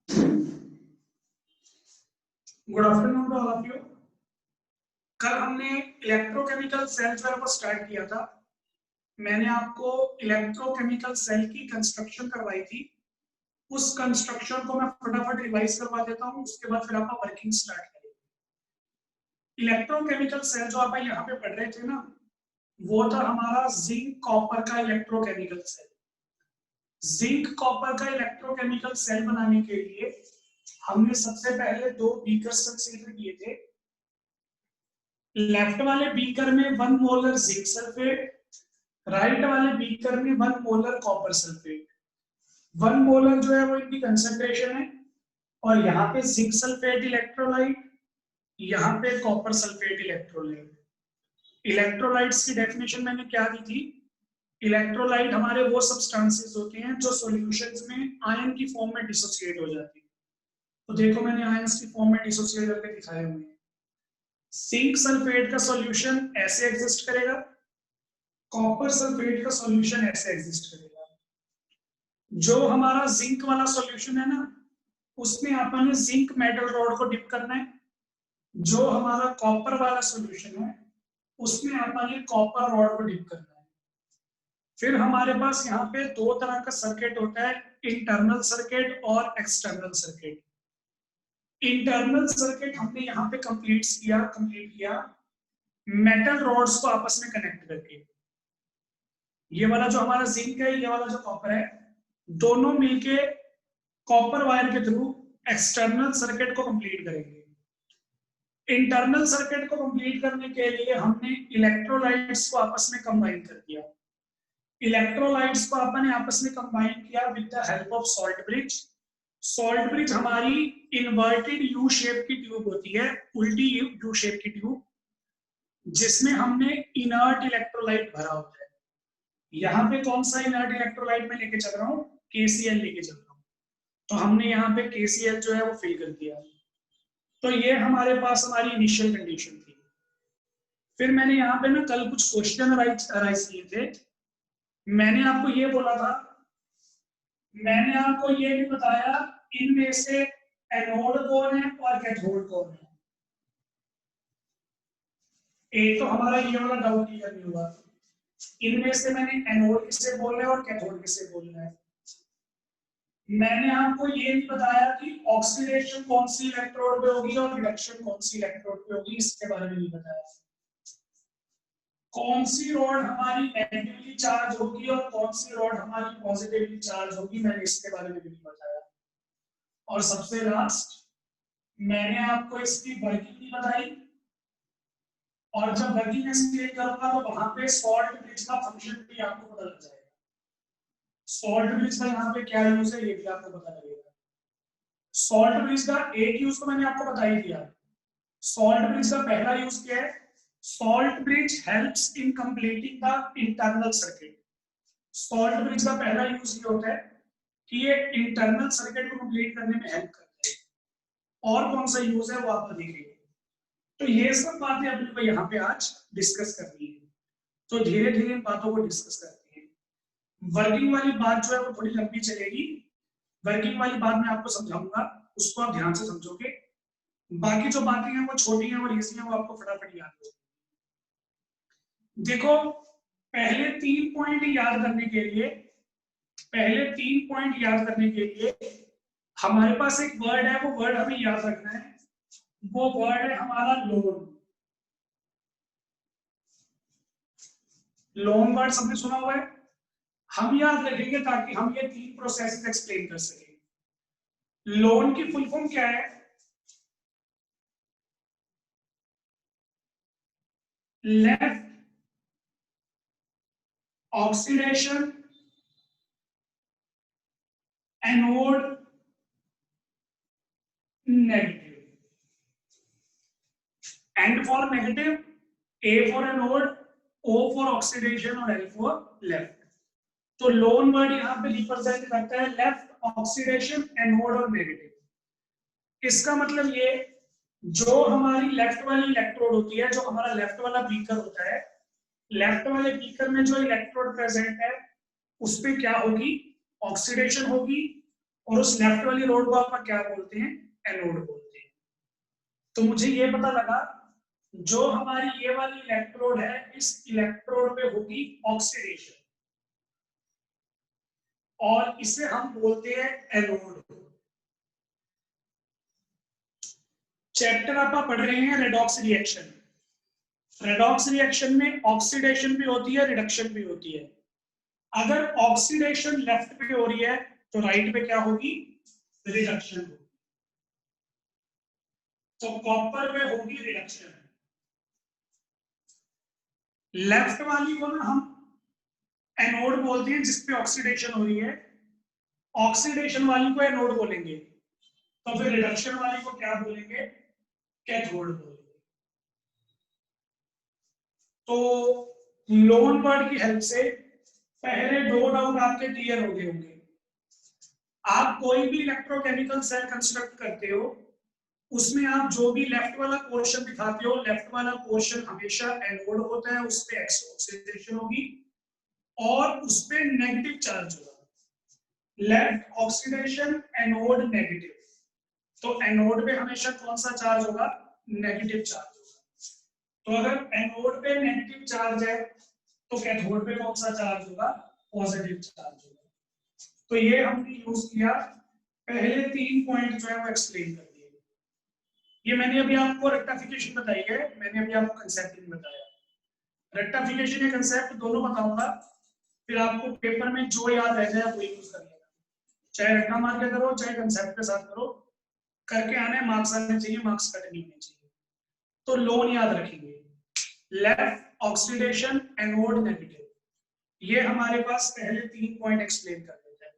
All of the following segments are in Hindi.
Good afternoon to all of you. कल हमने इलेक्ट्रोकेमिकल सेल जो है वो स्टार्ट किया था। मैंने आपको इलेक्ट्रोकेमिकल सेल की कंस्ट्रक्शन करवाई थी। उस कंस्ट्रक्शन को मैं फटाफट रिवाइज करवा देता हूँ, उसके बाद फिर आप वर्किंग स्टार्ट करेंगे। इलेक्ट्रोकेमिकल सेल जो आप यहाँ पे पढ़ रहे थे ना, वो था हमारा जिंक कॉपर का इलेक्ट्रोकेमिकल सेल। जिंक कॉपर का इलेक्ट्रोकेमिकल सेल बनाने के लिए हमने सबसे पहले दो बीकर्स कंसीडर किए थे। लेफ्ट वाले बीकर में 1 मोलर जिंक सल्फेट, राइट वाले बीकर में 1 मोलर कॉपर सल्फेट। 1 मोलर जो है वो इनकी कंसंट्रेशन है, और यहाँ पे जिंक सल्फेट इलेक्ट्रोलाइट, यहाँ पे कॉपर सल्फेट इलेक्ट्रोलाइट। इलेक्ट्रोलाइट्स की डेफिनेशन मैंने क्या दी थी? इलेक्ट्रोलाइट हमारे वो सब्सटेंसेस होते हैं जो सॉल्यूशंस में आयन की फॉर्म में डिसोसिएट हो जाती है। तो देखो मैंने आयंस की फॉर्म में डिसोसिएट करके दिखाए हुए हैं। जिंक सल्फेट का सॉल्यूशन ऐसे एग्जिस्ट करेगा, कॉपर सल्फेट का सॉल्यूशन ऐसे एग्जिस्ट करेगा। जो हमारा जिंक वाला सॉल्यूशन है ना, उसमें अपन जिंक मेटल रॉड को डिप करना है। जो हमारा कॉपर वाला सॉल्यूशन है, उसमें अपन कॉपर रॉड को डिप करना है। फिर हमारे पास यहाँ पे दो तरह का सर्किट होता है, इंटरनल सर्किट और एक्सटर्नल सर्किट। इंटरनल सर्किट हमने यहाँ पे कंप्लीट किया मेटल रॉड्स को आपस में कनेक्ट करके। ये वाला जो हमारा जिंक है, ये वाला जो कॉपर है, दोनों मिलके कॉपर वायर के थ्रू एक्सटर्नल सर्किट को कंप्लीट करेंगे। इंटरनल सर्किट को कंप्लीट करने के लिए हमने इलेक्ट्रोलाइट्स को आपस में कंबाइन कर दिया। इलेक्ट्रोलाइट्स को आपने आपस में कंबाइन किया with the help of salt bridge. Salt bridge हमारी इन्वर्टेड यू शेप की ट्यूब होती है, उल्टी यू शेप की ट्यूब, जिसमें हमने इनर्ट इलेक्ट्रोलाइट भरा होता है। यहाँ पे कौन सा इनर्ट इलेक्ट्रोलाइट में लेके चल रहा हूँ? KCl लेके चल रहा हूँ। तो हमने यहाँ पे KCl जो है वो फिल कर दिया। तो ये हमारे पास हमारी इनिशियल कंडीशन थी। फिर मैंने यहाँ पे ना कल कुछ क्वेश्चन अराइज किए थे। मैंने आपको ये बोला था, मैंने आपको ये भी बताया इनमें से एनोड कौन है और कैथोड कौन है। एक तो हमारा ये वाला डाउट क्लियर नहीं हुआ, इनमें से मैंने एनोड किसे बोलना है और कैथोड किसे बोलना है। मैंने आपको ये भी बताया कि ऑक्सीडेशन कौन सी इलेक्ट्रोड पे होगी और रिडक्शन कौन सी इलेक्ट्रोड पे होगी, इसके बारे में नहीं बताया। कौन सी रॉड हमारी नेगेटिवली चार्ज होगी और कौन सी रॉड हमारी पॉजिटिवली चार्ज होगी, मैंने इसके बारे में भी नहीं बताया। और सबसे लास्ट मैंने आपको इसकी वर्किंग भी बताई, और जब वर्किंग एक्सप्लेन करूंगा तो वहां पे सॉल्ट ब्रिज का फंक्शन भी आपको पता लग जाएगा। सॉल्ट ब्रिज का यहाँ पे क्या यूज है ये भी आपको पता लगेगा। सॉल्ट ब्रिज का एक यूज तो मैंने आपको बता ही दिया। सॉल्ट ब्रिज का पहला यूज क्या है? Salt bridge helps in completing the internal circuit. Salt bridge का पहला यूज ये होता है कि ये इंटरनल सर्किट को कंप्लीट करने में हेल्प करता है। और कौन सा यूज है वो आप देखेंगे। तो ये सब बातें अपने को यहाँ पे आज डिस्कस करनी है। तो धीरे धीरे इन बातों को डिस्कस करते हैं। वर्किंग वाली बात जो है वो थोड़ी लंबी चलेगी। वर्किंग वाली बात मैं आपको समझाऊंगा, उसको आप ध्यान से समझोगे। बाकी जो बातें हैं वो छोटी हैं और इजी हैं, वो आपको फटाफट याद हो। देखो पहले 3 पॉइंट याद करने के लिए हमारे पास एक वर्ड है, वो वर्ड हमें याद रखना है। वो वर्ड है हमारा लोन। लोन वर्ड सबने सुना हुआ है, हम याद रखेंगे ताकि हम ये 3 प्रोसेस एक्सप्लेन कर सकें। लोन की फुल फॉर्म क्या है? Left oxidation anode negative. And for negative, A for anode, O for oxidation और एल फॉर लेफ्ट। तो लोन वर्ड यहाँ पे रिप्रेजेंट करता है लेफ्ट ऑक्सीडेशन एनोड और नेगेटिव। इसका मतलब ये, जो हमारी लेफ्ट वाली इलेक्ट्रोड होती है, जो हमारा लेफ्ट वाला बीकर होता है, लेफ्ट वाले बीकर में जो इलेक्ट्रोड प्रेजेंट है उस पे क्या होगी? ऑक्सीडेशन होगी, और उस लेफ्ट वाली रोड को आप क्या बोलते हैं, एनोड बोलते हैं। तो मुझे ये पता लगा जो हमारी ये वाली इलेक्ट्रोड है, इस इलेक्ट्रोड पे होगी ऑक्सीडेशन और इसे हम बोलते हैं एनोड। चैप्टर आप पढ़ रहे हैं रेडॉक्स रिएक्शन। रेडॉक्स रिएक्शन में ऑक्सीडेशन भी होती है, रिडक्शन भी होती है। अगर ऑक्सीडेशन लेफ्ट पे हो रही है तो राइट पे क्या होगी, रिडक्शन होगी। तो कॉपर में होगी रिडक्शन। लेफ्ट वाली को ना हम एनोड बोलते हैं जिसपे ऑक्सीडेशन हो रही है, ऑक्सीडेशन वाली को एनोड बोलेंगे। तो फिर रिडक्शन वाली को क्या बोलेंगे, कैथोड बोलेंगे। तो लोन वर्ड की हेल्प से पहले दो डाउट आपके क्लियर हो गए होंगे। आप कोई भी इलेक्ट्रोकेमिकल सेल कंस्ट्रक्ट करते हो, उसमें आप जो भी लेफ्ट वाला पोर्शन दिखाते हो, लेफ्ट वाला पोर्शन हमेशा एनोड होता है, उस पे ऑक्सीडेशन होगी और उस पे नेगेटिव चार्ज होगा। Left oxidation, anode negative. तो एनोड पे हमेशा कौन सा चार्ज होगा, नेगेटिव चार्ज होगा। तो अगर एनोड पे नेगेटिव चार्ज है तो कैथोड पे कौन सा चार्ज होगा, पॉजिटिव चार्ज होगा। तो ये हमने यूज किया, पहले 3 पॉइंट जो है वो एक्सप्लेन कर दिए। ये मैंने अभी आपको रेक्टिफिकेशन बताई है, मैंने अभी आपको कंसेप्ट नहीं बताया। रेक्टिफिकेशन या कंसेप्ट दोनों बताऊंगा, फिर आपको पेपर में जो याद रह जाए वो यूज कर लेना। चाहे रट्टा मार के करो, चाहे कंसेप्ट के साथ करो, करके आने, मार्क्स आने चाहिए, मार्क्स कट नहीं होने चाहिए। तो लोन याद रखेंगे, लेफ्ट ऑक्सीडेशन, एनोड नेगेटिव। ये हमारे पास पहले 3 पॉइंट एक्सप्लेन कर देते हैं।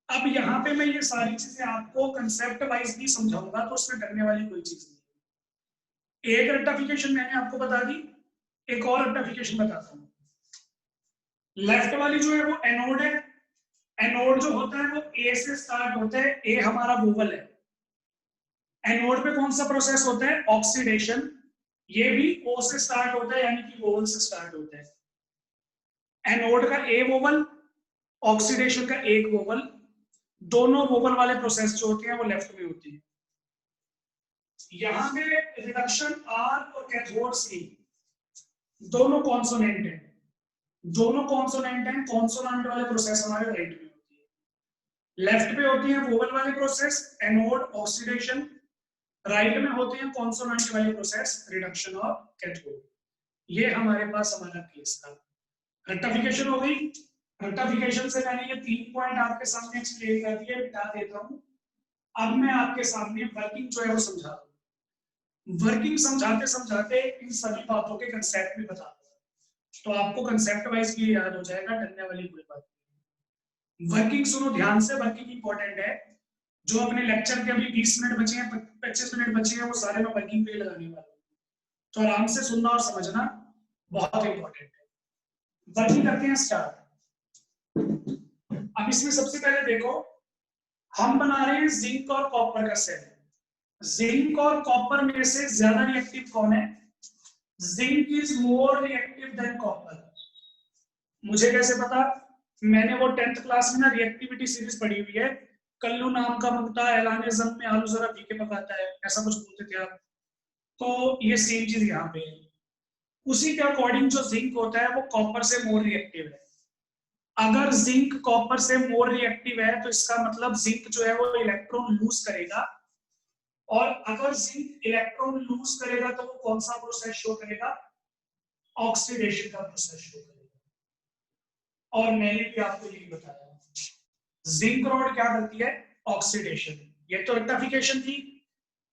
अब यहाँ पे मैं ये सारी चीजें आपको कंसेप्ट वाइज भी समझाऊंगा, तो उसमें करने वाली कोई चीज नहीं। एक रेक्टिफिकेशन मैंने आपको बता दी, एक और रेक्टिफिकेशन बताता हूँ। लेफ्ट वाली जो है वो एनोड है। एनोड जो होता है वो ए से स्टार्ट होता है, ए हमारा वोवल है। एनोड पे कौन सा प्रोसेस होता है, ऑक्सीडेशन। ये भी ओ से स्टार्ट होता है, यानी कि वोवल से स्टार्ट होता है। एनोड का ए वोवल, ऑक्सीडेशन का एक वोवल, दोनों वोवल वाले प्रोसेस जो होते हैं वो लेफ्ट में होती है। यहाँ पे रिडक्शन आर और कैथोड सी दोनों कॉन्सोनेंट है, दोनों कॉन्सोनेंट हैं। कॉन्सोनेंट वाले प्रोसेस हमारे राइट में होती है। लेफ्ट पे होती है वोवल वाले प्रोसेस, एनोड ऑक्सीडेशन। राइट में होते हैं कॉन्सोनेंट वाले प्रोसेस, रिडक्शन और कैथोड। ये हमारे पास हमारा केस था। रेक्टिफिकेशन हो गई। रेक्टिफिकेशन से मैंने ये 3 पॉइंट आपके सामने एक्सप्लेन कर दिए, बता देता हूं। अब मैं आपके सामने वर्किंग जो है वो समझा दूं। वर्किंग समझाते समझाते इन सभी बातों के कंसेप्ट भी बता दूं, तो आपको कंसेप्ट वाइज भी याद हो जाएगा, डरने वाली कोई बात नहीं। वर्किंग सुनो ध्यान से, वर्किंग इंपॉर्टेंट है। जो अपने लेक्चर के अभी 20 मिनट बचे हैं, 25 मिनट बचे हैं, वो सारे मैं वर्किंग पे लगाने वाला हूँ। तो आराम से सुनना और समझना बहुत इंपॉर्टेंट है। वर्किंग करते हैं स्टार्ट। अब इसमें सबसे पहले देखो, हम बना रहे हैं जिंक और कॉपर का सेल। जिंक और कॉपर में से ज्यादा रिएक्टिव कौन है, zinc is more reactive than copper. मुझे कैसे पता, मैंने वो 10th क्लास में ना रिएक्टिविटी सीरीज पढ़ी हुई है। कल्लू नाम का मंगता ऐलाने जंग में आलू जरा फीके पकाता है, ऐसा कुछ बोलते थे आप। तो ये सेम चीज यहाँ पे है। उसी के अकॉर्डिंग जो जिंक होता है वो कॉपर से मोर रिएक्टिव है। अगर जिंक कॉपर से मोर रिएक्टिव है तो इसका मतलब जिंक जो है वो इलेक्ट्रॉन लूज करेगा, और अगर जिंक इलेक्ट्रॉन लूज करेगा तो वो कौन सा प्रोसेस शो करेगा, ऑक्सीडेशन का प्रोसेस शो करेगा। और मैंने भी आपको यही बताया, जिंक रॉड क्या करती है, ऑक्सीडेशन। ये तो रेक्टिफिकेशन थी।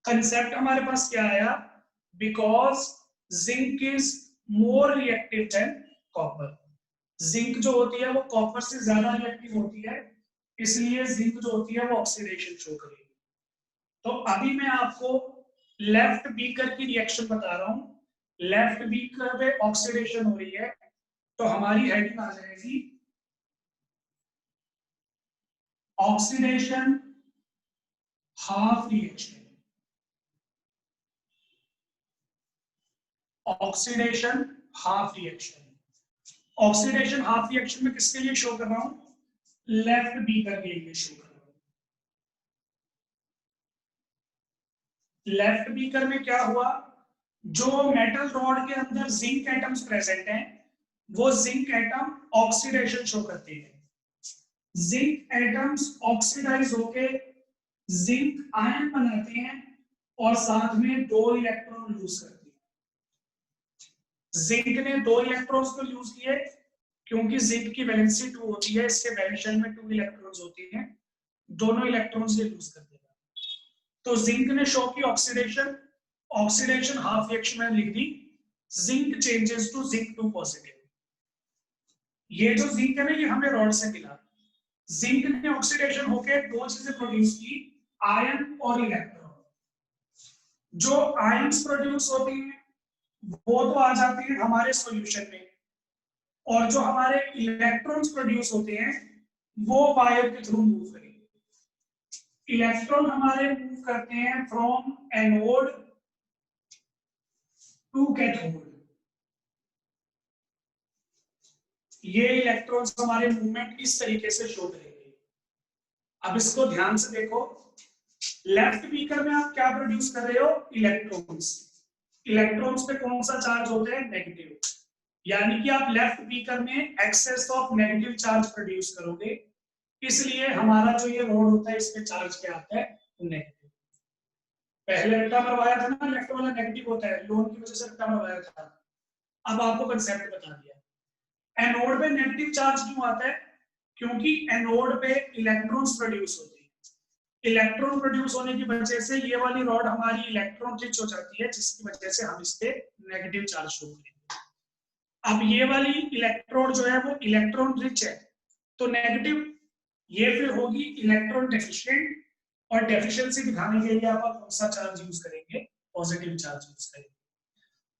कंसेप्ट हमारे पास क्या आया, because zinc is more reactive than copper. Zinc जो होती है वो कॉपर से ज्यादा रिएक्टिव होती है, इसलिए जिंक जो होती है वो ऑक्सीडेशन शो करेगी। तो अभी मैं आपको लेफ्ट बीकर की रिएक्शन बता रहा हूं। लेफ्ट बीकर पे ऑक्सीडेशन हो रही है, तो हमारी हेडिंग आ जाएगी oxidation half reaction. Oxidation half reaction. Oxidation half reaction में किसके लिए शो कर रहा हूं, लेफ्ट बीकर के लिए शो कर रहा हूं। लेफ्ट बीकर में क्या हुआ, जो मेटल रॉड के अंदर जिंक एटम्स प्रेजेंट हैं वो जिंक एटम ऑक्सीडेशन शो करते हैं। जिंक एटम्स ऑक्सीडाइज होके जिंक आयन बनाते हैं और साथ में 2 इलेक्ट्रॉन लूज करते हैं। जिंक ने 2 इलेक्ट्रॉन्स को लूज किए क्योंकि जिंक की वैलेंसी 2 होती है, इसके वैलेंशन में 2 इलेक्ट्रॉन्स होती हैं, दोनों इलेक्ट्रॉन्स ये लूज कर देगा। तो जिंक ने शो की ऑक्सीडेशन, ऑक्सीडेशन हाफ रिएक्शन में लिख दी, zinc changes to zinc 2 positive. ये जो जिंक है ना ये हमें रॉड से मिला, जिंक ने ऑक्सीडेशन होके 2 चीजें प्रोड्यूस की, आयन और इलेक्ट्रॉन। जो आयंस प्रोड्यूस होती हैं वो तो आ जाती है हमारे सॉल्यूशन में, और जो हमारे इलेक्ट्रॉन्स प्रोड्यूस होते हैं वो वायर के थ्रू मूव करेंगे। इलेक्ट्रॉन हमारे मूव करते हैं फ्रॉम एनोड टू कैथोड। ये इलेक्ट्रॉन्स हमारे मूवमेंट इस तरीके से शो करेंगे। अब इसको ध्यान से देखो, लेफ्ट बीकर में आप क्या प्रोड्यूस कर रहे हो, इलेक्ट्रॉन्स। इलेक्ट्रॉन्स पे कौन सा चार्ज होता है, नेगेटिव, यानी कि आप लेफ्ट बीकर में excess of negative charge produce करोगे, इसलिए हमारा जो ये रोड होता है इस पे चार्ज क्या आता है, नेगेटिव। पहले रट्टा मरवाया था ना, लेफ्ट वाला नेगेटिव होता है, लोन की वजह से रट्टा मरवाया था। अब आपको कंसेप्ट बता दिया। एनोड पे नेगेटिव चार्ज क्यों आता है, क्योंकि एनोड पे इलेक्ट्रॉन्स प्रोड्यूस होते हैं। इलेक्ट्रॉन प्रोड्यूस होने की वजह से ये वाली रॉड हमारी इलेक्ट्रॉन रिच हो जाती है, जिसकी वजह से हम इस पे नेगेटिव चार्ज शो करेंगे। अब ये वाली इलेक्ट्रोड जो है वो इलेक्ट्रॉन रिच है, तो नेगेटिव ये फिर होगी इलेक्ट्रॉन डेफिशिएंट, और डेफिशिएंसी दिखाने के लिए आप कौन सा चार्ज यूज करेंगे, पॉजिटिव चार्ज यूज करेंगे।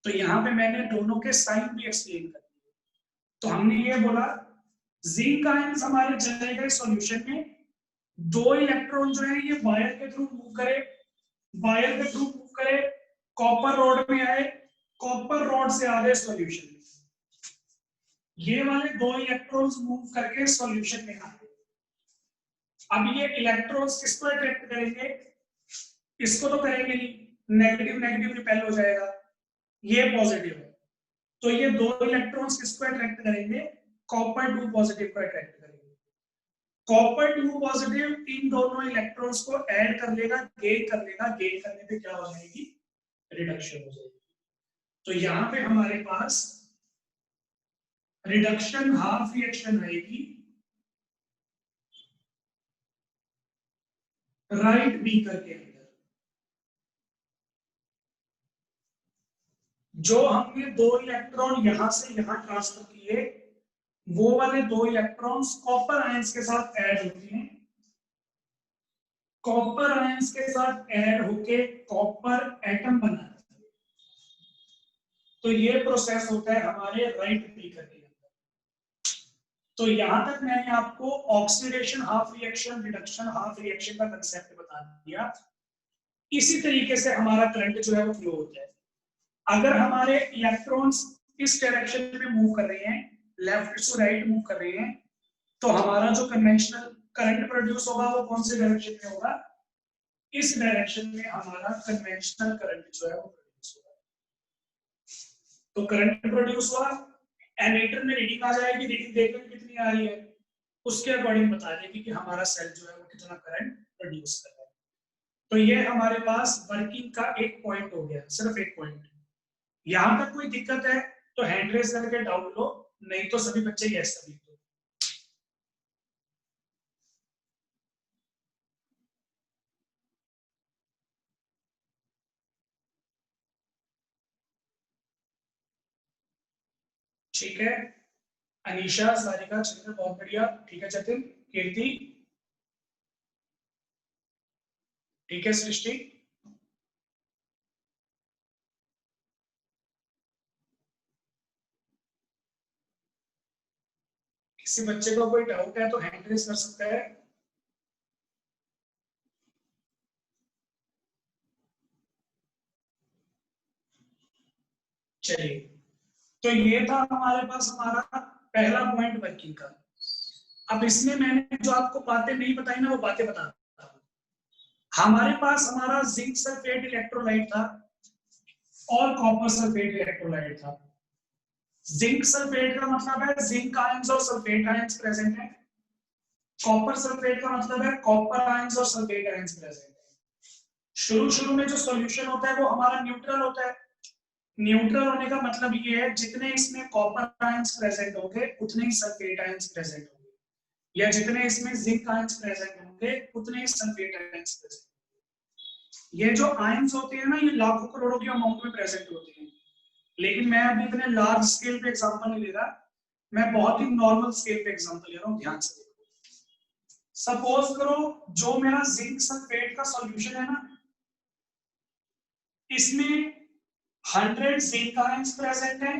तो यहाँ पे मैंने दोनों के साइन भी एक्सप्लेन कर दिए। तो हमने ये बोला जिंक आयंस हमारे चले गए सॉल्यूशन में, 2 इलेक्ट्रॉन जो है ये वायर के थ्रू मूव करे, वायर के थ्रू मूव करे, कॉपर रॉड में आए, कॉपर रॉड से आ गए सॉल्यूशन में। ये वाले 2 इलेक्ट्रॉन्स मूव करके सॉल्यूशन में आ गए। अब ये इलेक्ट्रॉन्स किसको अट्रैक्ट करेंगे, इसको तो करेंगे नहीं, नेगेटिव नेगेटिव रिपेल हो जाएगा, ये पॉजिटिव है, तो ये 2 इलेक्ट्रॉन्स किसको अट्रैक्ट करेंगे, कॉपर 2 पॉजिटिव को अट्रैक्ट करेंगे। कॉपर 2 पॉजिटिव इन दोनों इलेक्ट्रॉन्स को ऐड कर लेगा, गेन कर लेगा, गेन करने पे क्या हो जाएगी, रिडक्शन हो जाएगी। तो यहाँ पे हमारे पास रिडक्शन हाफ रिएक्शन रहेगी राइट बीकर के अंदर। जो हमने 2 इलेक्ट्रॉन यहां से यहां ट्रांसफर किए, वो वाले 2 इलेक्ट्रॉन्स कॉपर आयंस के साथ ऐड होते हैं, कॉपर आयंस के साथ ऐड होके कॉपर एटम बनाते हैं। तो ये प्रोसेस होता है हमारे राइट बीकर के अंदर। तो यहां तक मैंने आपको oxidation half reaction, reduction half reaction का कंसेप्ट बता दिया। इसी तरीके से हमारा करंट जो है वो फ्लो होता है। अगर हमारे इलेक्ट्रॉन्स इस डायरेक्शन में मूव कर रहे हैं, लेफ्ट टू राइट मूव कर रहे हैं, तो हमारा जो कन्वेंशनल करंट प्रोड्यूस होगा वो कौन से डायरेक्शन में होगा, इस डायरेक्शन में हमारा कन्वेंशनल करंट जो है वो प्रोड्यूस होगा। तो करंट प्रोड्यूस हुआ, एमीटर में रीडिंग आ जाएगी, रीडिंग देख लें कितनी आ रही है, उसके अकॉर्डिंग बता देगी कि हमारा सेल जो है वो कितना करंट प्रोड्यूस कर रहा है। तो ये हमारे पास वर्किंग का एक पॉइंट हो गया, सिर्फ एक पॉइंट। यहां तक कोई दिक्कत है तो हैंड रेज करके डाउन लो, नहीं तो सभी बच्चे यस लिख दो। ठीक है, अनीशा, सारिका, चंद्र, बहुत बढ़िया। ठीक है जतिन, कीर्ति, ठीक है सृष्टि। किसी बच्चे को कोई डाउट है तो हैंड रेज कर सकता है। चलिए, तो ये था हमारे पास हमारा पहला पॉइंट वर्किंग का। अब इसमें मैंने जो आपको बातें नहीं बताई ना वो बातें बताता हूं। हमारे पास हमारा जिंक सल्फेट इलेक्ट्रोलाइट था और कॉपर सल्फेट इलेक्ट्रोलाइट था। जिंक सल्फेट का मतलब है जिंक आयंस और सल्फेट आयंस प्रेजेंट है। कॉपर सल्फेट का मतलब है कॉपर आयंस और सल्फेट आयंस प्रेजेंट है। शुरू शुरू में जो सॉल्यूशन होता है वो हमारा न्यूट्रल होता है। न्यूट्रल होने का मतलब ये है जितने इसमें कॉपर आयंस प्रेजेंट होंगे उतने ही सल्फेट आयंस प्रेजेंट होंगे, या जितने इसमें जिंक आयंस प्रेजेंट होंगे उतने ही सल्फेट आयंस प्रेजेंट। ये जो आयंस होते हैं ना, ये लाखों करोड़ों की अमाउंट में प्रेजेंट होते हैं, लेकिन मैं अभी इतने लार्ज स्केल पे एग्जांपल नहीं ले रहा, मैं बहुत ही नॉर्मल स्केल पे एग्जांपल ले रहा हूँ, ध्यान से देखो। सपोज करो जो मेरा जिंक सल्फेट का सॉल्यूशन है ना, इसमें 100 जिंक आयंस प्रेजेंट है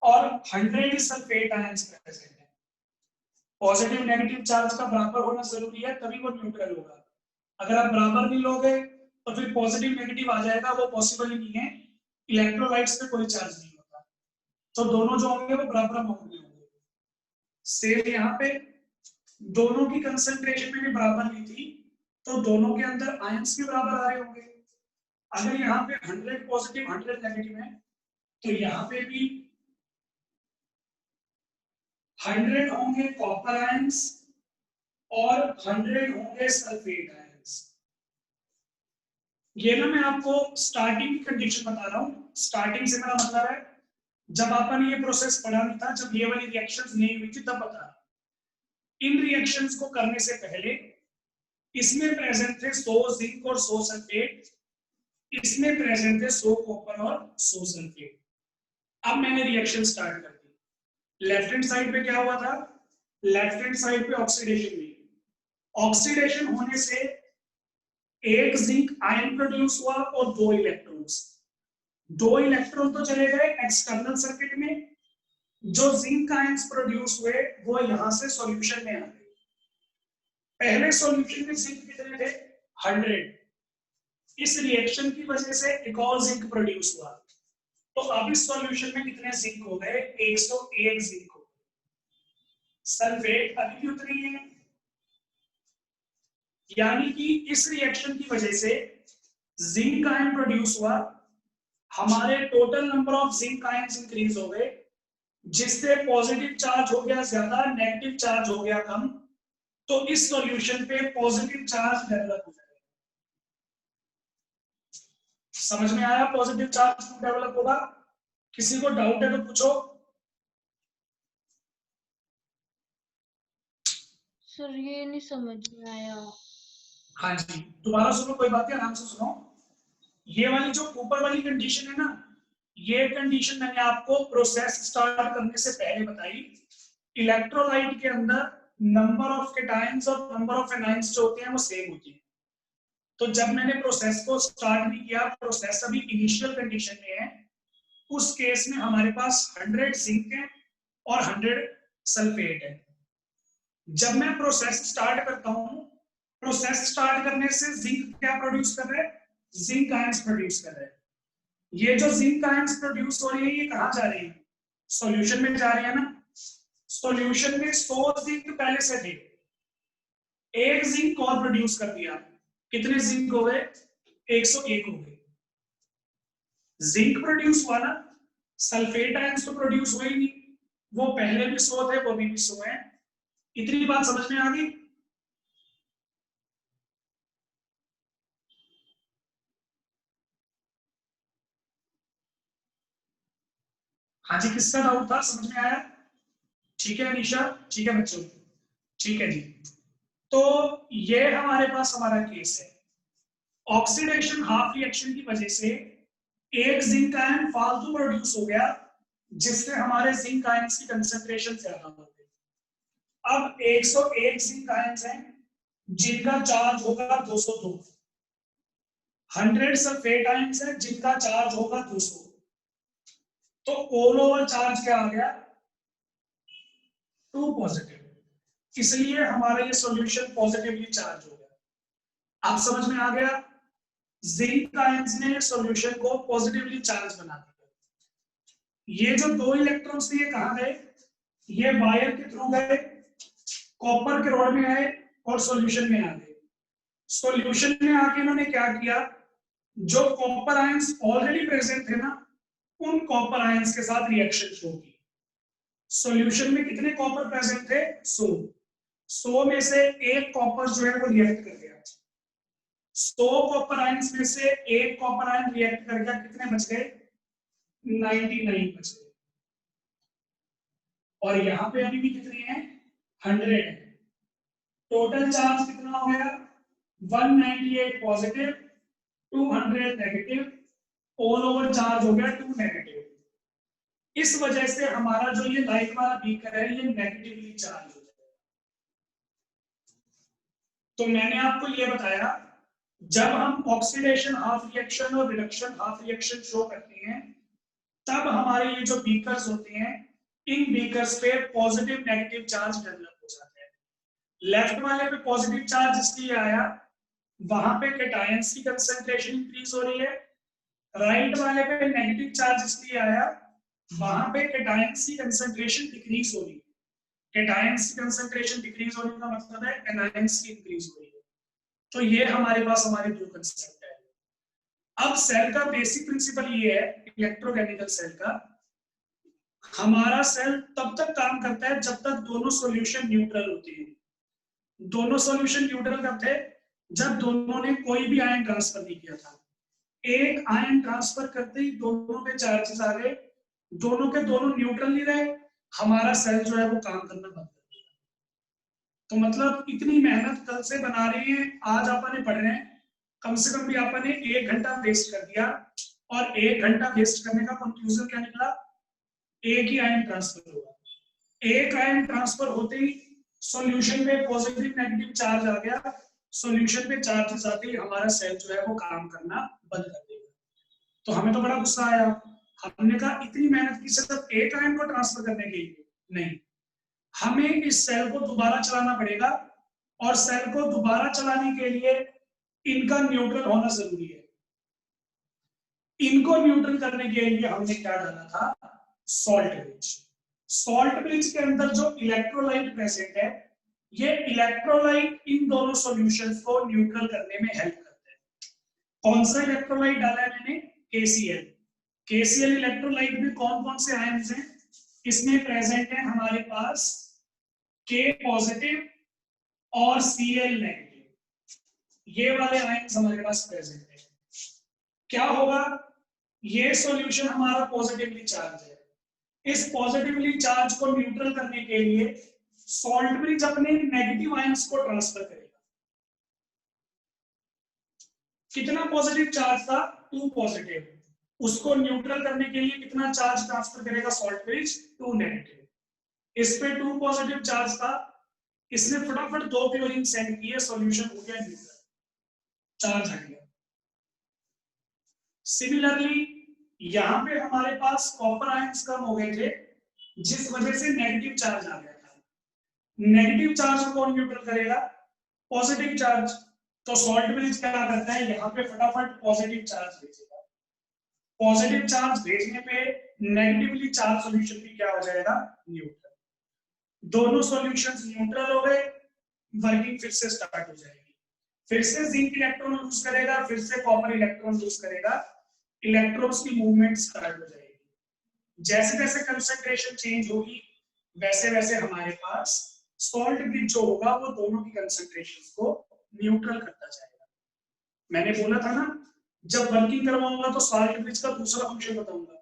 और 100 सल्फेट आयंस प्रेजेंट है। पॉजिटिव नेगेटिव चार्ज का बराबर होना जरूरी है, तभी वो न्यूट्रल होगा। अगर आप बराबर नहीं लोगे तो फिर पॉजिटिव नेगेटिव आ जाएगा, वो पॉसिबल ही नहीं है। इलेक्ट्रोलाइट्स पे कोई चार्ज नहीं होता, तो दोनों जो होंगे वो बराबर अमाउंट में होंगे। सेम यहाँ पे दोनों की कंसंट्रेशन मैंने बराबर ली थी, तो दोनों के अंदर आयंस भी बराबर आ रहे होंगे। अगर यहाँ पे 100 पॉजिटिव 100 नेगेटिव है, तो यहाँ पे भी 100 होंगे कॉपर आयंस और 100 होंगे सल्फेट आयंस। ये ना मैं आपको स्टार्टिंग की कंडीशन बता रहा हूँ। स्टार्टिंग से मेरा मतलब है जब आपने ये प्रोसेस पढ़ा नहीं था, जब ये वाली रिएक्शंस नहीं हुई थी, तब बता रहा हूं। इन रिएक्शंस को करने से पहले इसमें प्रेजेंट थे 100 जिंक और 100 सल्फेट, इसमें प्रेजेंट थे 100 कॉपर और 100 सल्फेट। अब मैंने रिएक्शन स्टार्ट कर दी। लेफ्ट हैंड साइड पे क्या हुआ था? लेफ्ट हैंड साइड पे ऑक्सीडेशन हुई। ऑक्सीडेशन होने से एक जिंक आयन प्रोड्यूस हुआ और 2 इलेक्ट्रॉन्स। 2 इलेक्ट्रॉन तो चले गए एक्सटर्नल सर्किट में, जो जिंक आयंस प्रोड्यूस हुए वो यहां से सॉल्यूशन में आ गए। पहले सॉल्यूशन में जिंक कितने थे? 100। इस रिएक्शन की वजह से एक और जिंक प्रोड्यूस हुआ, तो अब इस सॉल्यूशन में कितने जिंक हो गए? 101 जिंक हो गए। सल्फेट अभी भी उतनी है, यानी कि इस रिएक्शन की वजह से जिंक आयन प्रोड्यूस हुआ, हमारे total number of zinc ions increase हो गए, जिससे पॉजिटिव चार्ज हो गया ज्यादा, नेगेटिव चार्ज हो गया कम, तो इस सॉल्यूशन पे पॉजिटिव चार्ज डेवलप हो जाएगा। समझ में आया पॉजिटिव चार्ज क्यों डेवलप होगा? किसी को डाउट है तो पूछो। सर ये नहीं समझ में आया। हाँ जी, दोबारा सुनो, कोई बात है, आराम से सुनो। ये वाली जो ऊपर वाली कंडीशन है ना, ये कंडीशन मैंने आपको प्रोसेस स्टार्ट करने से पहले बताई। इलेक्ट्रोलाइट के अंदर नंबर ऑफ केटायंस और नंबर ऑफ एनायंस जो होते हैं वो सेम होते हैं। तो जब मैंने प्रोसेस को स्टार्ट नहीं किया, प्रोसेस अभी इनिशियल कंडीशन में है, उस केस में हमारे पास 100 जिंक है और 100 सल्फेट है। जब मैं प्रोसेस स्टार्ट करता हूं, प्रोसेस स्टार्ट करने से जिंक क्या प्रोड्यूस कर रहे हैं? जिंक आयंस प्रोड्यूस कर रहे हैं। ये जो जिंक आयंस प्रोड्यूस हो रही है, ये कहां जा रही है? सॉल्यूशन में जा रही है ना। सॉल्यूशन में 100 जिंक पहले से थे, एक जिंक और प्रोड्यूस कर दिया, कितने जिंक हो गए? 101 हो गए। जिंक प्रोड्यूस हुआ ना, सल्फेट आयंस तो प्रोड्यूस हुए ही नहीं, वो पहले भी 100 थे, वो भी 100 है। इतनी बात समझ में आ गई? हाँ जी, किसका डाउट था? समझ में आया? ठीक है अनीशा, ठीक है बच्चों, ठीक है जी। तो ये हमारे पास हमारा केस है। ऑक्सीडेशन हाफ रिएक्शन की वजह से एक जिंक आयन फालतू प्रोड्यूस हो गया, जिससे हमारे जिंक आयंस की कंसंट्रेशन ज्यादा हो गई। अब 101 जिंक आयंस हैं, जिनका चार्ज होगा 202। 100 सल्फेट आयंस हैं, जिनका चार्ज होगा 200। तो ऑल ओवर चार्ज क्या आ गया? 2 पॉजिटिव। इसलिए हमारा ये सॉल्यूशन पॉजिटिवली चार्ज हो गया। आप समझ में आ गया? जिंक आयंस ने सॉल्यूशन को पॉजिटिवली चार्ज बना दिया। ये जो 2 इलेक्ट्रॉन्स थे, ये कहां गए? ये वायर के थ्रू गए, कॉपर के रॉड में आए और सॉल्यूशन में आ गए। सॉल्यूशन में आके इन्होंने क्या किया, जो कॉपर आयंस ऑलरेडी प्रेजेंट थे ना, उन कॉपर आयंस के साथ रिएक्शन शो की। सॉल्यूशन में कितने कॉपर प्रेजेंट थे? 100 में से एक कॉपर जो है वो रिएक्ट कर गया। 100 कॉपर आयंस में से एक कॉपर आयन रिएक्ट कर गया, कितने बच गए? 99 बच गए। और यहां पे अभी भी कितने हैं? 100 है। टोटल चार्ज कितना हो गया? 198 positive, 200 negative, all over charge हो गया 2 नेगेटिव। इस वजह से हमारा जो ये लाइट वाला बीकर है ये नेगेटिवली चार्ज हो जाएगा। तो मैंने आपको ये बताया, जब हम ऑक्सीडेशन हाफ रिएक्शन और रिडक्शन हाफ रिएक्शन शो करते हैं, तब हमारे ये जो बीकर्स होते हैं, इन बीकर्स पे पॉजिटिव नेगेटिव चार्ज डेवलप हो जाते हैं। लेफ्ट वाले पे पॉजिटिव चार्ज इसलिए आया, वहां पे कैटायंस की कंसंट्रेशन इंक्रीज हो रही है। राइट वाले पे नेगेटिव चार्ज इसलिए आया, वहां पे कैटायंस की कंसंट्रेशन डिक्रीज हो रही है। कैटायंस की कंसंट्रेशन डिक्रीज होने का मतलब है एनायंस की इंक्रीज हो रही है। तो ये हमारे पास हमारे दो कंसेप्ट है। अब सेल का बेसिक प्रिंसिपल ये है, इलेक्ट्रोकेमिकल सेल का, हमारा सेल तब तक काम करता है जब तक दोनों सॉल्यूशन न्यूट्रल होते हैं। दोनों सॉल्यूशन न्यूट्रल कब थे? जब दोनों ने कोई भी आयन ट्रांसफर नहीं किया था। एक आयन ट्रांसफर करते ही दोनों पे चार्जेस आ गए, दोनों के दोनों न्यूट्रल नहीं रहे, हमारा सेल जो है वो काम करना बंद कर दिया। तो मतलब इतनी मेहनत कल से बना रहे हैं, आज आपने पढ़ रहे हैं, कम से कम भी आपने 1 घंटा वेस्ट कर दिया। और 1 घंटा वेस्ट करने का कंक्लूजन क्या निकला? एक ही आयन ट्रांसफर होगा। एक आयन ट्रांसफर होते ही सॉल्यूशन में पॉजिटिव नेगेटिव चार्ज आ गया, सॉल्यूशन पे चार्जेस आते ही हमारा सेल जो है वो काम करना बंद कर देगा। तो हमें तो बड़ा गुस्सा आया, हमने कहा इतनी मेहनत की सिर्फ एक आयन को ट्रांसफर करने के लिए? नहीं, हमें इस सेल को दोबारा चलाना पड़ेगा, और सेल को दोबारा चलाने के लिए इनका न्यूट्रल होना जरूरी है। इनको न्यूट्रल करने के लिए हमने क्या डाला था? Salt bridge. सॉल्ट ब्रिज के अंदर जो इलेक्ट्रोलाइट प्रेजेंट है, ये इलेक्ट्रोलाइट इन दोनों सॉल्यूशंस को न्यूट्रल करने में हेल्प करते हैं। कौन सा इलेक्ट्रोलाइट डाला है मैंने? KCl। KCl इलेक्ट्रोलाइट में कौन कौन से आयन्स हैं? इसमें प्रेजेंट है हमारे पास K पॉजिटिव और Cl नेगेटिव। ये वाले आयन्स हमारे पास प्रेजेंट है। क्या होगा? ये सॉल्यूशन हमारा पॉजिटिवली चार्ज है। इस पॉजिटिवली चार्ज को न्यूट्रल करने के लिए सॉल्ट ब्रिज अपने नेगेटिव आयंस को ट्रांसफर करेगा। कितना पॉजिटिव चार्ज था? 2 पॉजिटिव। उसको न्यूट्रल करने के लिए कितना चार्ज ट्रांसफर करेगा सॉल्ट ब्रिज? 2 नेगेटिव। इस पे 2 पॉजिटिव चार्ज था, इसने फटाफट 2 क्लोरीन सेंड किए, सॉल्यूशन हो गया न्यूट्रल, चार्ज हट गया। सिमिलरली यहां पे हमारे पास कॉपर आयंस कम हो गए थे, जिस वजह से नेगेटिव चार्ज आ गया था। नेगेटिव चार्ज को कौन न्यूट्रल करेगा? Positive charge. तो सॉल्ट ब्रिज क्या करता है, यहाँ पे फटाफट पॉजिटिव चार्ज भेजेगा। पॉजिटिव चार्ज भेजने पे नेगेटिवली चार्ज सॉल्यूशन भी क्या हो जाएगा? न्यूट्रल। दोनों सॉल्यूशंस न्यूट्रल हो गए, वर्किंग फिर से स्टार्ट हो जाएगी। फिर से जिंक इलेक्ट्रॉन लूज करेगा, फिर से कॉपर इलेक्ट्रॉन लूज करेगा, इलेक्ट्रॉन्स की मूवमेंट स्टार्ट हो जाएगी। जैसे जैसे कंसंट्रेशन चेंज होगी, वैसे वैसे हमारे पास सॉल्ट ब्रिज जो होगा वो दोनों की कंसंट्रेशंस को न्यूट्रल करता जाएगा। मैंने बोला था ना, जब वर्किंग करवाऊंगा तो सॉल्ट ब्रिज का दूसरा फंक्शन बताऊंगा।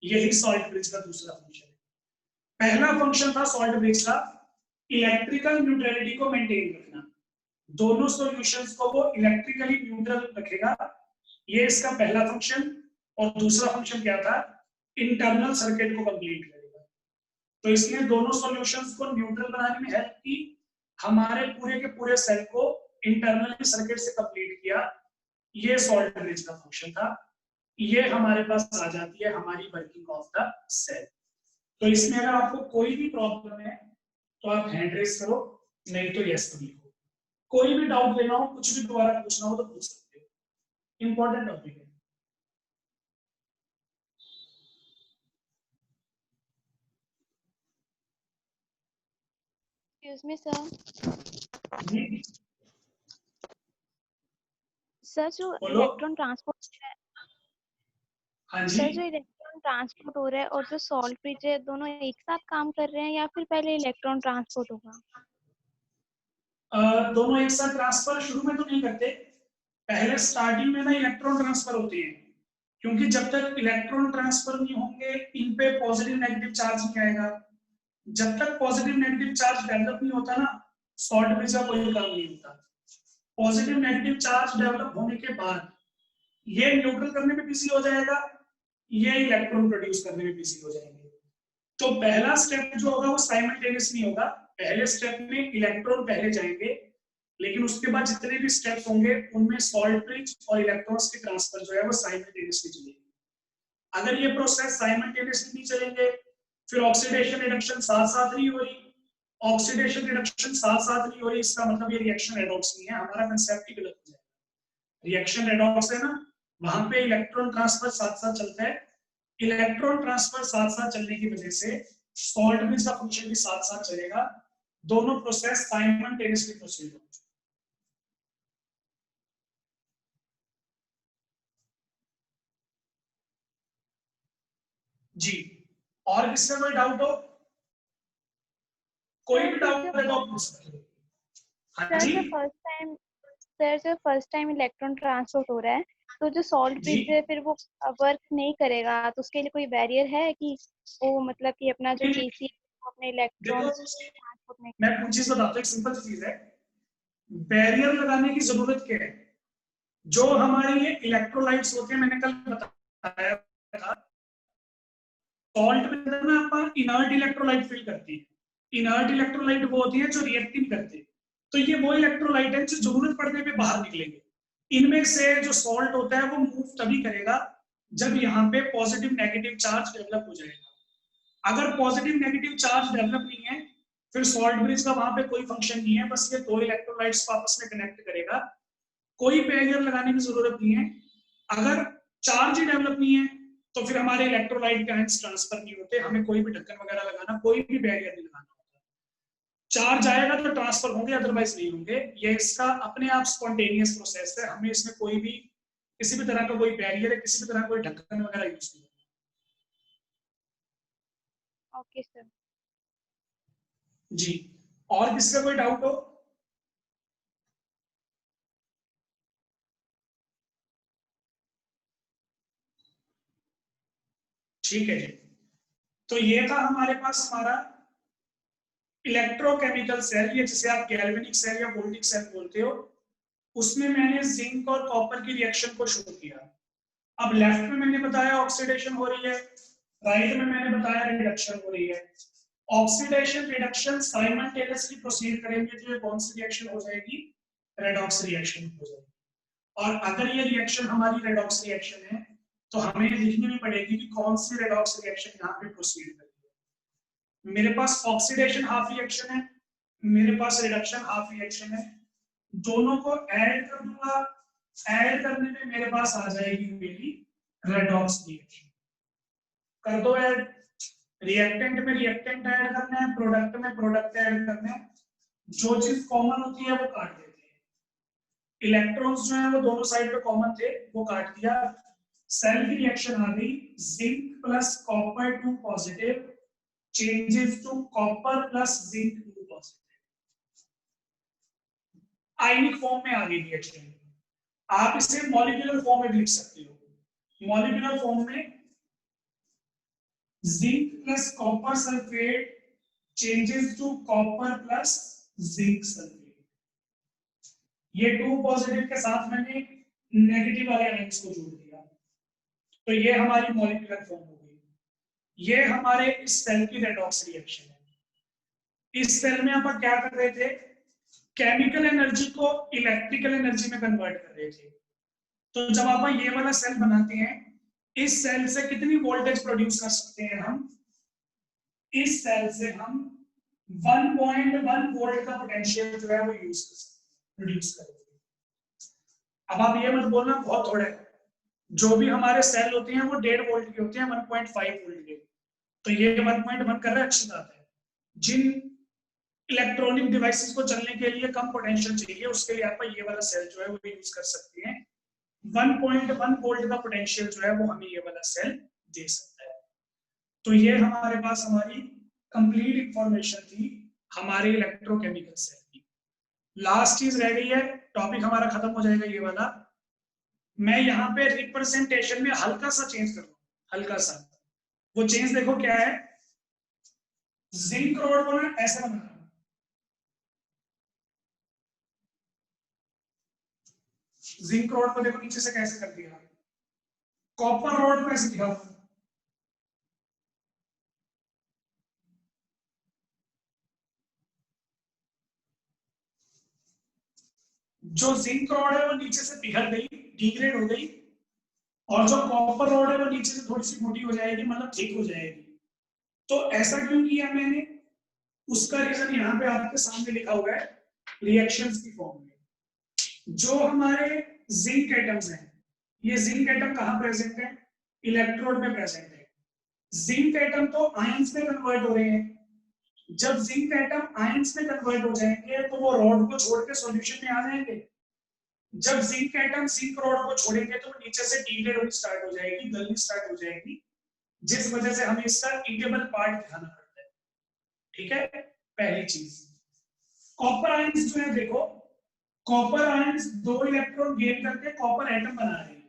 यही सॉल्ट ब्रिज का दूसरा फंक्शन है। पहला फंक्शन था सॉल्ट ब्रिज का इलेक्ट्रिकल न्यूट्रलिटी को मेंटेन रखना, दोनों सॉल्यूशंस को वो इलेक्ट्रिकली न्यूट्रल रखेगा, ये इसका पहला फंक्शन। और दूसरा फंक्शन क्या था? इंटरनल सर्किट को कंप्लीट करेगा। तो इसने दोनों सॉल्यूशंस को न्यूट्रल बनाने में हेल्प की, हमारे पूरे के पूरे सेल को इंटरनल सर्किट से कंप्लीट किया। ये सॉल्ट ब्रिज का फंक्शन था। ये हमारे पास आ जाती है हमारी वर्किंग ऑफ द सेल। तो इसमें अगर आपको कोई भी प्रॉब्लम है तो आप हैंड रेस करो, नहीं तो यस तो लिखो। कोई भी डाउट लेना हो, कुछ भी दोबारा पूछना हो तो पूछ सकते हो, इंपॉर्टेंट टॉपिक है। Excuse me, sir. जी सर जो बोलो। इलेक्ट्रॉन ट्रांसपोर्ट है, हाँ जी, सर जो इलेक्ट्रॉन ट्रांसपोर्ट हो रहा है और जो सॉल्ट ब्रिज है, दोनों एक साथ काम कर रहे हैं या फिर पहले इलेक्ट्रॉन ट्रांसपोर्ट होगा? दोनों एक साथ ट्रांसफर शुरू में तो नहीं करते, पहले स्टार्टिंग में ना इलेक्ट्रॉन ट्रांसफर होते हैं, क्योंकि जब तक इलेक्ट्रॉन ट्रांसफर नहीं होंगे इन पे पॉजिटिव नेगेटिव चार्ज नहीं आएगा। जब तक पॉजिटिव नेगेटिव चार्ज डेवलप नहीं होता ना, सॉल्ट ब्रिज का कोई काम नहीं होता। पॉजिटिव नेगेटिव चार्ज डेवलप होने के बाद ये न्यूट्रल करने में बिजी हो जाएगा, ये इलेक्ट्रॉन प्रोड्यूस करने में बिजी हो जाएंगे। तो पहला स्टेप जो होगा वो साइमल्टेनियस नहीं होगा, पहले स्टेप में इलेक्ट्रॉन पहले जाएंगे, लेकिन उसके बाद जितने भी स्टेप्स होंगे उनमें सॉल्ट ब्रिज और इलेक्ट्रॉन्स की ट्रांसफर जो है वो साइमल्टेनियसली चलेगी। अगर ये प्रोसेस साइमल्टेनियसली नहीं चलेंगे, फिर ऑक्सीडेशन रिडक्शन साथ साथ नहीं हो रही, ऑक्सीडेशन रिडक्शन साथ साथ नहीं हो रही, इसका मतलब ये रिएक्शन रेडॉक्स नहीं है, हमारा कंसेप्ट ही गलत हो जाएगा। रिएक्शन रेडॉक्स है ना, वहां पे इलेक्ट्रॉन ट्रांसफर साथ साथ चलता है, इलेक्ट्रॉन ट्रांसफर साथ साथ चलने की वजह से सॉल्ट ब्रिज का फंक्शन भी साथ साथ चलेगा, दोनों प्रोसेस साइमल्टेनियसली प्रोसीड होंगे। जी, और किससे कोई डाउट हो? कोई भी डाउट है तो आप पूछ सकते हो। हाँ सर जी जो फर्स्ट टाइम इलेक्ट्रॉन ट्रांसपोर्ट हो रहा है, तो जो सॉल्ट जी, ब्रिज है फिर वो वर्क नहीं करेगा, तो उसके लिए कोई बैरियर है कि वो मतलब कि अपना जो केसी अपने देखो इलेक्ट्रॉन्स ट्रांसपोर्ट नहीं मैं करेगा? कुछ चीज बताता हूँ, एक सिंपल चीज है, बैरियर लगाने की जरूरत क्या है? जो हमारी ये इलेक्ट्रोलाइट्स होते हैं, मैंने कल बताया था, सॉल्ट में ना अपन इनर्ट इलेक्ट्रोलाइट फिल करती है, इनर्ट इलेक्ट्रोलाइट वो होती है जो रिएक्ट नहीं करते, तो ये वो इलेक्ट्रोलाइट है जो जरूरत पड़ने पे बाहर निकलेंगे। इनमें से जो सॉल्ट होता है वो मूव तभी करेगा जब यहाँ पे पॉजिटिव नेगेटिव चार्ज डेवलप हो जाएगा। अगर पॉजिटिव नेगेटिव चार्ज डेवलप नहीं है, फिर सॉल्ट ब्रिज का वहां पे कोई फंक्शन नहीं है, बस ये दो इलेक्ट्रोलाइट्स को आपस में कनेक्ट करेगा, कोई बैरियर लगाने की जरूरत नहीं है। अगर चार्ज ही डेवलप नहीं है तो फिर हमारे इलेक्ट्रोलाइट के आयंस ट्रांसफर नहीं होते, हमें कोई भी ढक्कन वगैरह लगाना, कोई भी बैरियर नहीं लगाना होता। चार्ज आएगा तो ट्रांसफर होंगे, अदरवाइज नहीं होंगे। ये इसका अपने आप स्पॉन्टेनियस प्रोसेस है, हमें इसमें कोई भी किसी भी तरह का कोई बैरियर है, किसी भी तरह कोई ढक्कन वगैरह यूज नहीं होगा। Okay sir. जी, और किसी का कोई डाउट हो? ठीक है जी, तो ये था हमारे पास हमारा इलेक्ट्रोकेमिकल सेल, ये जिसे आप गैल्वेनिक सेल या वोल्टिक सेल बोलते हो, उसमें मैंने जिंक और कॉपर की रिएक्शन को शो किया। अब लेफ्ट में मैंने बताया ऑक्सीडेशन हो रही है, राइट में मैंने बताया रिडक्शन हो रही है। ऑक्सीडेशन रिडक्शन साइमल्टेनियसली प्रोसीड करेंगे तो ये कौन सी रिएक्शन हो जाएगी? रेडॉक्स रिएक्शन हो जाएगी। और अगर ये रिएक्शन हमारी रेडॉक्स रिएक्शन है तो हमें लिखनी भी पड़ेगी कि कौन सी रेडॉक्स रिएक्शन यहाँ पे प्रोसीड करेगी। मेरे पास ऑक्सीडेशन हाफ रिएक्शन है, मेरे पास रिडक्शन हाफ रिएक्शन है, दोनों को ऐड कर दूंगा, ऐड करने में मेरे पास आ जाएगी मेरी रेडॉक्स रिएक्शन। कर दो ऐड, रिएक्टेंट में रिएक्टेंट ऐड करना है, प्रोडक्ट में प्रोडक्ट ऐड करना है, जो चीज कॉमन होती है वो काट देते हैं। इलेक्ट्रॉन्स जो है वो दोनों साइड पे कॉमन थे, वो काट दिया, सेल की रिएक्शन आ गई, zinc plus copper 2 positive changes to copper plus zinc 2 positive, ionic form में आ गई रिएक्शन। आप इसे मॉलिक्यूलर फॉर्म में भी लिख सकते हो, मॉलिक्यूलर फॉर्म में zinc plus copper sulphate changes to copper plus zinc sulphate. ये 2 पॉजिटिव के साथ मैंने नेगेटिव वाले आयंस को जोड़ दिया, तो ये हमारी मॉलिक्यूलर फॉर्म हो गई। ये हमारे इस सेल की रेडॉक्स रिएक्शन है। इस सेल में अपन क्या कर रहे थे? केमिकल एनर्जी को इलेक्ट्रिकल एनर्जी में कन्वर्ट कर रहे थे। तो जब आप ये वाला सेल बनाते हैं, इस सेल से कितनी वोल्टेज प्रोड्यूस कर सकते हैं हम? इस सेल से हम 1.1 वोल्ट का पोटेंशियल जो है वो यूज कर सकते हैं, प्रोड्यूस करेंगे। अब आप ये मत बोलना बहुत थोड़ा है, जो भी हमारे सेल होते हैं वो 1.5 वोल्ट के होते हैं, 1.5 वोल्ट के, तो ये 1.1 कर रहा है, अच्छी बात है। जिन इलेक्ट्रॉनिक डिवाइसेस को चलने के लिए कम पोटेंशियल चाहिए, उसके लिए आप ये वाला सेल जो है वो यूज कर सकते हैं, 1.1 वोल्ट का पोटेंशियल जो है वो हमें ये वाला सेल दे सकता है। तो ये हमारे पास हमारी कंप्लीट इंफॉर्मेशन थी हमारे इलेक्ट्रोकेमिकल सेल की। लास्ट चीज रह गई है, टॉपिक हमारा खत्म हो जाएगा ये वाला। मैं यहाँ पे रिप्रेजेंटेशन में हल्का सा चेंज कर रहा हूँ, हल्का सा। वो चेंज देखो क्या है, जिंक रोड को ना ऐसे बना, जिंक रोड को देखो नीचे से कैसे कर दिया, कॉपर रोड को ऐसे दिखा हुआ, जो जिंक रोड है वो नीचे से पिघल गई, डिग्रेड हो गई, और जो कॉपर रोड है वो नीचे से थोड़ी सी मोटी हो जाएगी, मतलब ठीक हो जाएगी। तो ऐसा क्यों किया मैंने, उसका रीजन यहाँ पे आपके सामने लिखा हुआ है रिएक्शंस की फॉर्म में। जो हमारे जिंक एटम्स हैं, ये जिंक एटम कहाँ प्रेजेंट है, इलेक्ट्रोड में प्रेजेंट है। जिंक एटम तो आयंस में कन्वर्ट हो रहे हैं। जब जिंक एटम आयंस में कन्वर्ट हो जाएंगे तो वो रॉड को छोड़ के सॉल्यूशन में आ जाएंगे। जब जिंक एटम जिंक रॉड को छोड़ेंगे तो नीचे से डिग्रेड होनी स्टार्ट हो जाएगी, गलनी स्टार्ट हो जाएगी, जिस वजह से हमें इसका ईटेबल पार्ट दिखाना पड़ता है। ठीक है, पहली चीज। कॉपर आयंस जो है देखो, कॉपर आयंस 2 इलेक्ट्रॉन गेन करके कॉपर एटम बना रहे हैं।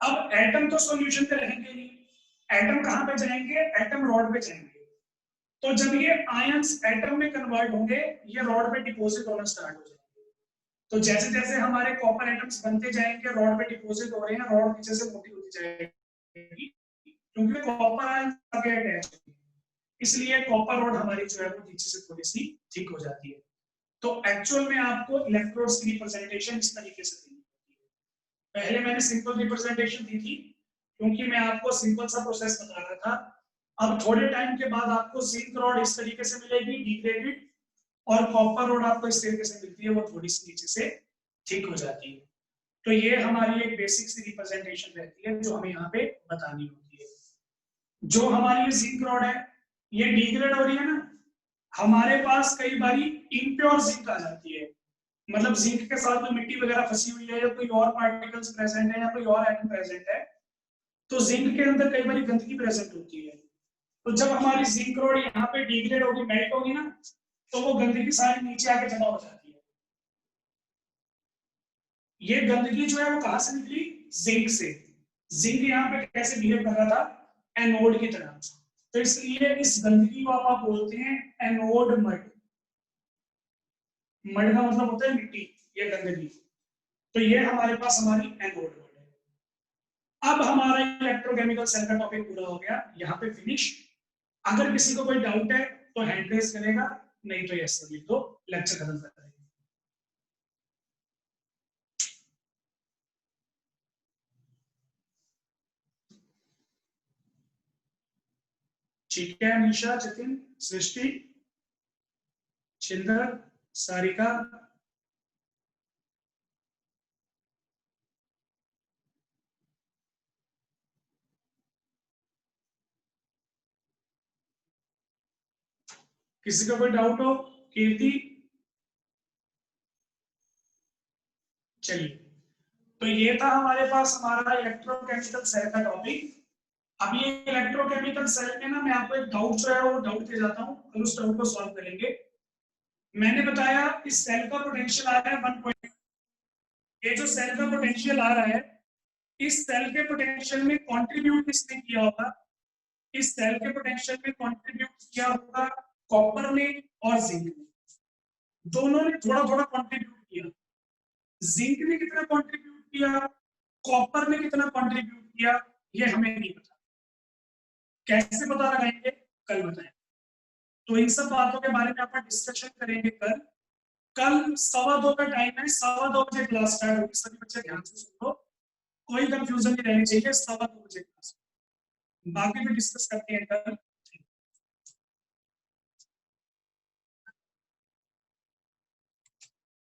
अब एटम तो सॉल्यूशन में रहेंगे नहीं, एटम कहां पे जाएंगे, एटम रॉड पे जाएंगे। तो जब ये आयंस एटम में कन्वर्ट होंगे, ये रॉड पे डिपॉजिट होना स्टार्ट हो जाएंगे। तो जैसे जैसे हमारे कॉपर एटम्स बनते जाएंगे, रॉड पे डिपॉजिट हो रहे हैं, रॉड नीचे से मोटी होती जाएगी, क्योंकि कॉपर आयंस आगे अटैच है, इसलिए कॉपर रॉड हमारी जो है वो नीचे से थोड़ी सी ठीक हो जाती है। तो एक्चुअल में आपको इलेक्ट्रोड्स की रिप्रेजेंटेशन इस तरीके से देनी होती है। पहले मैंने सिंपल रिप्रेजेंटेशन दी थी, क्योंकि मैं आपको सिंपल सा प्रोसेस बता रहा था। अब थोड़े टाइम के बाद आपको जिंक रॉड इस तरीके से मिलेगी डिग्रेडेड, और कॉपर रॉड आपको इस तरीके से मिलती है, वो थोड़ी सी नीचे से ठीक हो जाती है। तो ये हमारी एक बेसिक सी रिप्रेजेंटेशन रहती है जो हमें यहाँ पे बतानी होती है। जो हमारी जिंक रॉड है ये डिग्रेड हो रही है ना, हमारे पास कई बारी इम्प्योर जिंक आ जाती है, मतलब जिंक के साथ कोई मिट्टी वगैरह फंसी हुई है, या कोई और पार्टिकल्स प्रेजेंट है, या कोई और एटम प्रेजेंट है, तो जिंक के अंदर कई बारी गंदगी प्रेजेंट होती है। तो जब हमारी जिंक रोड यहाँ पे डिग्रेड होगी, मेल्ट होगी ना, तो वो गंदगी सारी नीचे आके जमा हो जाती है। ये गंदगी जो है वो कहां से निकली, जिंक से। जिंक यहाँ पे कैसे बिहेव कर रहा था, एनोड की तरह। तो इसलिए इस गंदगी को आप बोलते हैं एनोड मड। मड का मतलब होता है मिट्टी, ये गंदगी। तो ये हमारे पास हमारी एनोड मड है। अब हमारा इलेक्ट्रोकेमिकल सेल का टॉपिक पूरा हो गया, यहाँ पे फिनिश। अगर किसी को कोई डाउट है तो हैंड रेज करेगा, नहीं तो यस लिख दो, लेक्चर खत्म कर देंगे। ठीक है, निशा, जतिन, सृष्टि, छिंदर, सारिका, किसी का कोई डाउट हो, कीर्ति। चलिए, तो ये था हमारे पास हमारा इलेक्ट्रोकेमिकल सेल का टॉपिक। अब ये इलेक्ट्रोकेमिकल सेल में ना मैं आपको एक डाउट जो है वो डाउट दे जाता हूँ, फिर उस डाउट को सॉल्व करेंगे। मैंने बताया इस सेल का पोटेंशियल आ रहा है 1. ये जो सेल का पोटेंशियल आ रहा है, इस सेल के पोटेंशियल में कंट्रीब्यूट किसने किया होगा, इस सेल के पोटेंशियल में कंट्रीब्यूट किया होगा कॉपर ने और जिंक ने। दोनों ने थोड़ा थोड़ा कंट्रीब्यूट किया। जिंक ने कितना कंट्रीब्यूट किया, कॉपर ने कितना कंट्रीब्यूट किया, ये हमें नहीं पता। कैसे पता लगाएंगे, कल बताएं। तो इन सब बातों के बारे में अपन डिस्कशन करेंगे कल। कल 2:15 का टाइम है, 2:15 बजे क्लास स्टार्ट होगी। सभी बच्चे ध्यान से सुनो, कोई कंफ्यूजन नहीं रहनी चाहिए। 2:15 बजे क्लास, बाकी भी डिस्कस करते हैं कल।